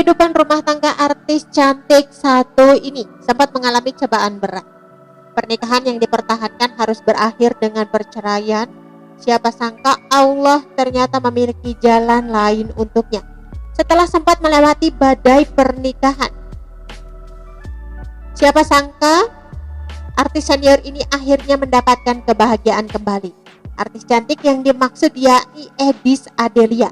kehidupan rumah tangga artis cantik satu ini sempat mengalami cobaan berat. Pernikahan yang dipertahankan harus berakhir dengan perceraian. Siapa sangka Allah ternyata memiliki jalan lain untuknya. Setelah sempat melewati badai pernikahan, siapa sangka artis senior ini akhirnya mendapatkan kebahagiaan kembali. Artis cantik yang dimaksud yakni Eddie Adelia.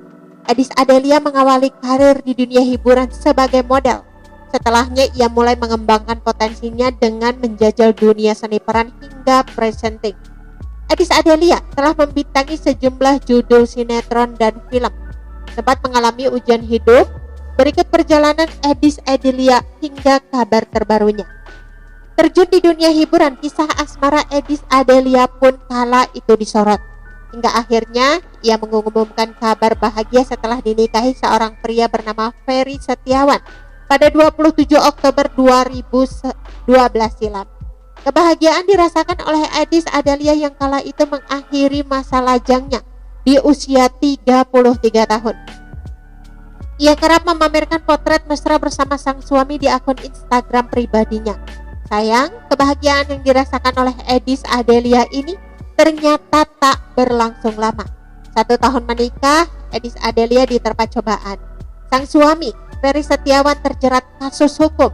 Eddie Adelia mengawali karir di dunia hiburan sebagai model. Setelahnya ia mulai mengembangkan potensinya dengan menjajal dunia seni peran hingga presenting. Eddie Adelia telah membintangi sejumlah judul sinetron dan film. Sempat mengalami ujian hidup. Berikut perjalanan Eddie Adelia hingga kabar terbarunya. Terjun di dunia hiburan, kisah asmara Eddie Adelia pun kala itu disorot. Hingga akhirnya ia mengumumkan kabar bahagia setelah dinikahi seorang pria bernama Ferry Setiawan pada 27 Oktober 2012 silam. Kebahagiaan dirasakan oleh Eddie Adelia yang kala itu mengakhiri masa lajangnya di usia 33 tahun. Ia kerap memamerkan potret mesra bersama sang suami di akun Instagram pribadinya. Sayang, kebahagiaan yang dirasakan oleh Eddie Adelia ini ternyata tak berlangsung lama. 1 tahun menikah, Eddie Adelia diterpa cobaan. Sang suami, Ferry Setiawan, terjerat kasus hukum.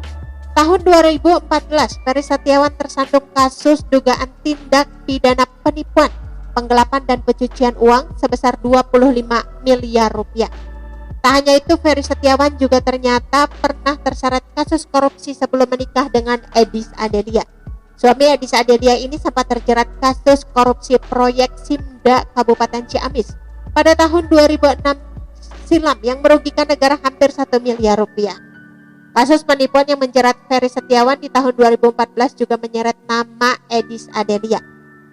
Tahun 2014, Ferry Setiawan tersandung kasus dugaan tindak pidana penipuan, penggelapan dan pencucian uang sebesar 25 miliar rupiah. Tak hanya itu, Ferry Setiawan juga ternyata pernah terseret kasus korupsi sebelum menikah dengan Eddie Adelia. Suami Eddie Adelia ini sempat terjerat kasus korupsi proyek Simda Kabupaten Ciamis pada tahun 2006 silam yang merugikan negara hampir 1 miliar rupiah. Kasus penipuan yang menjerat Ferry Setiawan di tahun 2014 juga menyeret nama Eddie Adelia.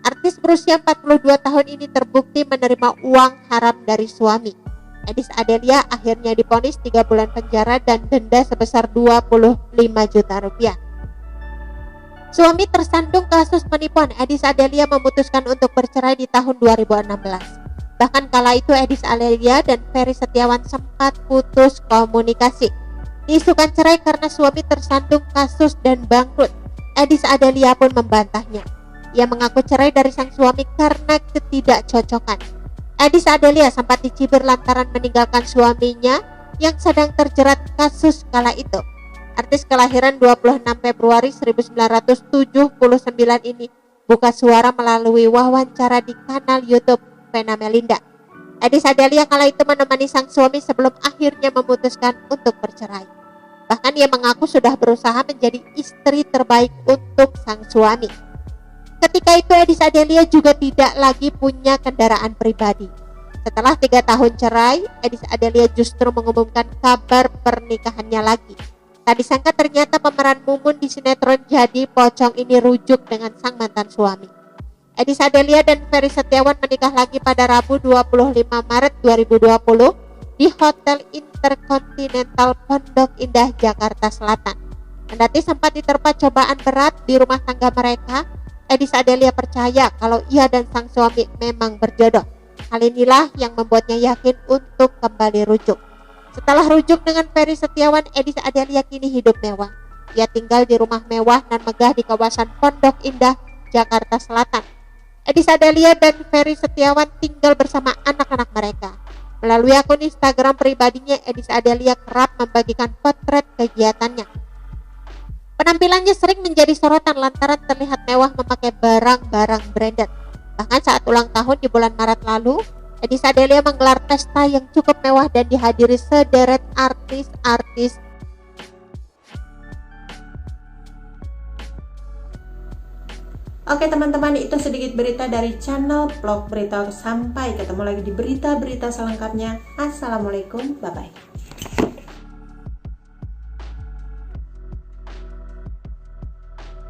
Artis berusia 42 tahun ini terbukti menerima uang haram dari suami. Eddie Adelia akhirnya divonis 3 bulan penjara dan denda sebesar 25 juta rupiah. Suami tersandung kasus penipuan, Eddie Adelia memutuskan untuk bercerai di tahun 2016. Bahkan kala itu Eddie Adelia dan Ferry Setiawan sempat putus komunikasi. Diisukan cerai karena suami tersandung kasus dan bangkrut. Eddie Adelia pun membantahnya. Ia mengaku cerai dari sang suami karena ketidakcocokan. Eddie Adelia sempat dicibir lantaran meninggalkan suaminya yang sedang terjerat kasus kala itu. Artis kelahiran 26 Februari 1979 ini buka suara melalui wawancara di kanal YouTube Vena Melinda. Eddie Adelia kala itu menemani sang suami sebelum akhirnya memutuskan untuk bercerai. Bahkan ia mengaku sudah berusaha menjadi istri terbaik untuk sang suami. Ketika itu Eddie Adelia juga tidak lagi punya kendaraan pribadi. Setelah 3 tahun cerai, Eddie Adelia justru mengumumkan kabar pernikahannya lagi. Tak disangka ternyata pemeran Mumun di sinetron Jadi Pocong ini rujuk dengan sang mantan suami. Eddie Adelia dan Ferry Setiawan menikah lagi pada Rabu 25 Maret 2020 di Hotel Intercontinental Pondok Indah, Jakarta Selatan. Kendati sempat diterpa cobaan berat di rumah tangga mereka, Eddie Adelia percaya kalau ia dan sang suami memang berjodoh. Hal inilah yang membuatnya yakin untuk kembali rujuk. Setelah rujuk dengan Ferry Setiawan, Eddie Adelia kini hidup mewah. Ia tinggal di rumah mewah dan megah di kawasan Pondok Indah, Jakarta Selatan. Eddie Adelia dan Ferry Setiawan tinggal bersama anak-anak mereka. Melalui akun Instagram pribadinya, Eddie Adelia kerap membagikan potret kegiatannya. Penampilannya sering menjadi sorotan lantaran terlihat mewah memakai barang-barang branded. Bahkan saat ulang tahun di bulan Maret lalu, Eddie Adelia menggelar pesta yang cukup mewah dan dihadiri sederet artis-artis. Oke teman-teman, itu sedikit berita dari channel Vlog Berita. Sampai ketemu lagi di berita-berita selengkapnya. Assalamualaikum, bye-bye.